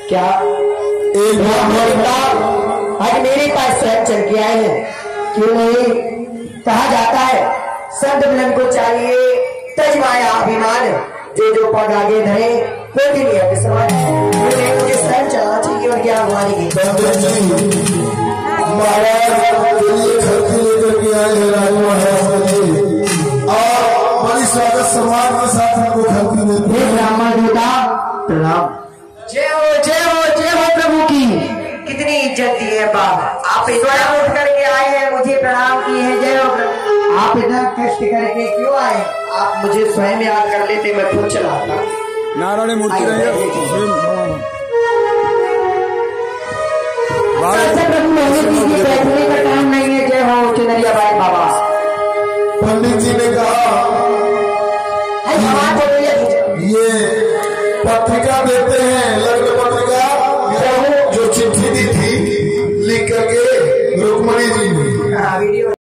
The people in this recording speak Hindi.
क्या एक आज मेरे पास स्वयं चल के आए हैं। क्यों नहीं? कहा जाता है संत मिलन को चाहिए तज माया अभिमान, जो जो पग आगे धरे कोई नहीं है समान। मुझे स्वयं चलना चाहिए और क्या हमारी महाराज लेकर के आए हैं राजू महाराज और बड़ी स्वागत सम्मान के साथ हमको खलकी देते हैं। ब्राह्मण देवता प्रणाम। जय हो प्रभु की। कितनी इज्जत दी है बाबा, आप स्वयं उठ करके आए हैं, मुझे प्रणाम किए हैं। जय हो प्रभु। आप इतना कष्ट करके क्यों आए? आप मुझे स्वयं याद कर लेते, मैं खुद चलाता। नारायण मूर्ति बैठने का काम नहीं है। जय हो चुनरिया भाई बाबा। पंडित जी ने कहा ये पत्रिका देते हैं, लग्न पत्रिका